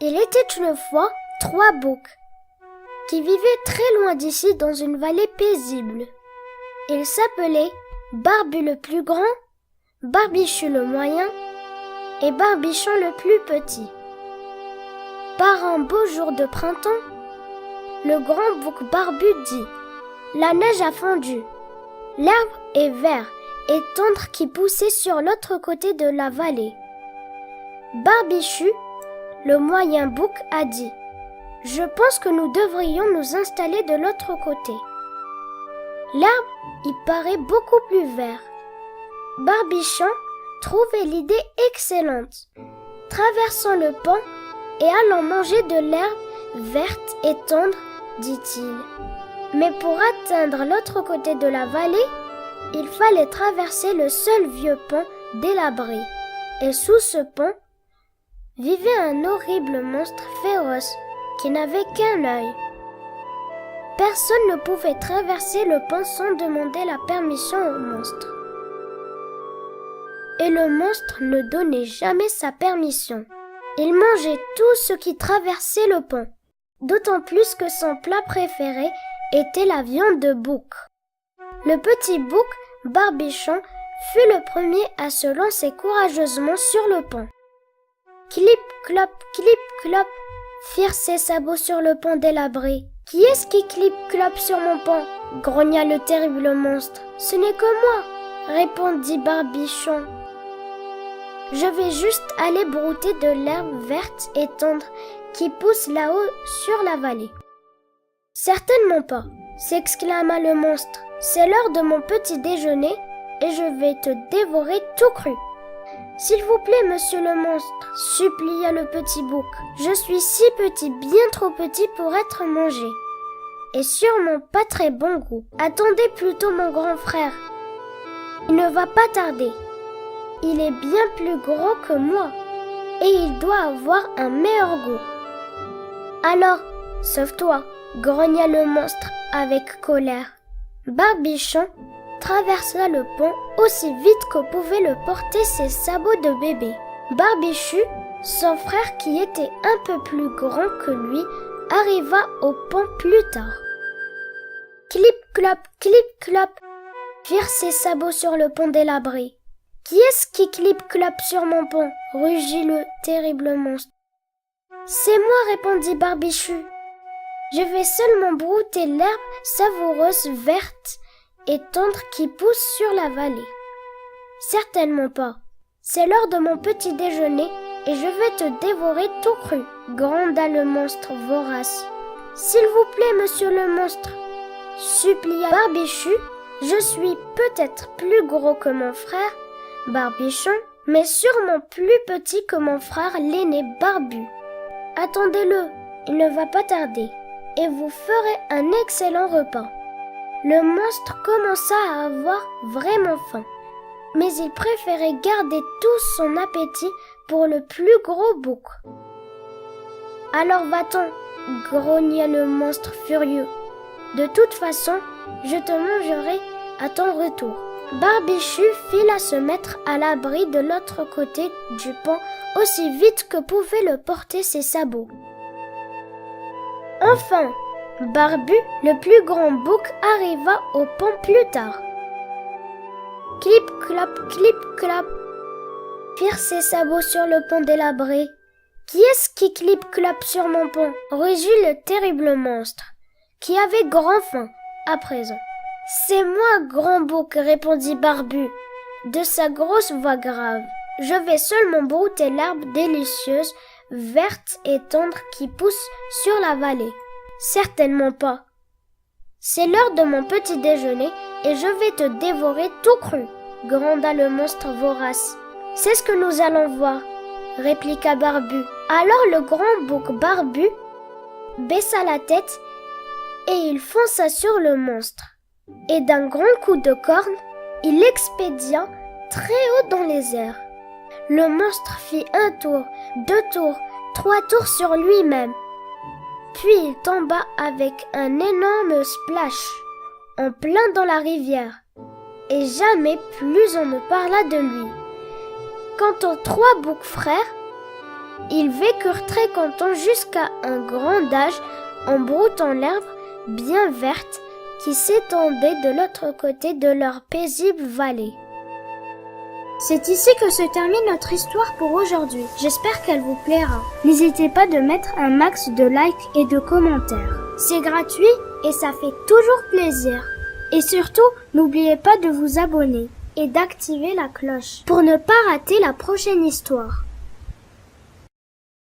Il était une fois 3 boucs qui vivaient très loin d'ici dans une vallée paisible. Ils s'appelaient Barbu le plus grand, Barbichu le moyen et Barbichon le plus petit. Par un beau jour de printemps, le grand bouc Barbu dit: la neige a fondu, l'herbe est vert et tendre qui poussait sur l'autre côté de la vallée. Barbichu, le moyen bouc, a dit: je pense que nous devrions nous installer de l'autre côté. L'herbe y paraît beaucoup plus vert. Barbichon trouvait l'idée excellente. Traversant le pont et allant manger de l'herbe verte et tendre, dit-il. Mais pour atteindre l'autre côté de la vallée, il fallait traverser le seul vieux pont délabré. Et sous ce pont vivait un horrible monstre féroce qui n'avait qu'un œil. Personne ne pouvait traverser le pont sans demander la permission au monstre. Et le monstre ne donnait jamais sa permission. Il mangeait tout ce qui traversait le pont, d'autant plus que son plat préféré était la viande de bouc. Le petit bouc, Barbichon, fut le premier à se lancer courageusement sur le pont. Clip, clop, firent ses sabots sur le pont délabré. « Qui est-ce qui clip-clope sur mon pont ?» grogna le terrible monstre. « Ce n'est que moi !» répondit Barbichon. « Je vais juste aller brouter de l'herbe verte et tendre qui pousse là-haut sur la vallée. »« Certainement pas !» s'exclama le monstre. « C'est l'heure de mon petit déjeuner et je vais te dévorer tout cru. »« S'il vous plaît, monsieur le monstre, supplia le petit bouc. Je suis si petit, bien trop petit pour être mangé. Et sûrement pas très bon goût. Attendez plutôt mon grand frère. Il ne va pas tarder. Il est bien plus gros que moi et il doit avoir un meilleur goût. »« Alors, sauve-toi !» grogna le monstre avec colère. Barbichon traversa le pont aussi vite que pouvaient le porter ses sabots de bébé. Barbichu, son frère qui était un peu plus grand que lui, arriva au pont plus tard. Clip-clop, firent ses sabots sur le pont délabré. « Qui est-ce qui clip-clope sur mon pont ?» rugit le terrible monstre. « C'est moi, répondit Barbichu. Je vais seulement brouter l'herbe savoureuse verte et tendre qui pousse sur la vallée. »« Certainement pas. C'est l'heure de mon petit déjeuner et je vais te dévorer tout cru, gronda le monstre vorace. »« S'il vous plaît, monsieur le monstre, supplia Barbichu, je suis peut-être plus gros que mon frère, Barbichon, mais sûrement plus petit que mon frère l'aîné Barbu. Attendez-le, il ne va pas tarder, et vous ferez un excellent repas. » Le monstre commença à avoir vraiment faim, mais il préférait garder tout son appétit pour le plus gros bouc. « Alors va-t'en !» grogna le monstre furieux. « De toute façon, je te mangerai à ton retour. » Barbichu fila se mettre à l'abri de l'autre côté du pont aussi vite que pouvaient le porter ses sabots. Enfin, Barbu, le plus grand bouc, arriva au pont plus tard. Clip-clop, firent ses sabots sur le pont délabré. « Qui est-ce qui clip-clope sur mon pont ?» rugit le terrible monstre, qui avait grand faim à présent. « C'est moi, grand bouc, répondit Barbu, de sa grosse voix grave. Je vais seulement brouter l'herbe délicieuse, verte et tendre qui pousse sur la vallée. »« Certainement pas. C'est l'heure de mon petit déjeuner et je vais te dévorer tout cru, gronda le monstre vorace. »« C'est ce que nous allons voir, répliqua Barbu. » Alors le grand bouc Barbu baissa la tête et il fonça sur le monstre. Et d'un grand coup de corne, il l'expédia très haut dans les airs. Le monstre fit 1 tour, 2 tours, 3 tours sur lui-même. Puis il tomba avec un énorme splash, en plein dans la rivière, et jamais plus on ne parla de lui. Quant aux 3 boucs frères, Ils vécurent très contents jusqu'à un grand âge en broutant l'herbe bien verte qui s'étendait de l'autre côté de leur paisible vallée. C'est ici que se termine notre histoire pour aujourd'hui. J'espère qu'elle vous plaira. N'hésitez pas de mettre un max de likes et de commentaires. C'est gratuit et ça fait toujours plaisir. Et surtout, n'oubliez pas de vous abonner et d'activer la cloche pour ne pas rater la prochaine histoire.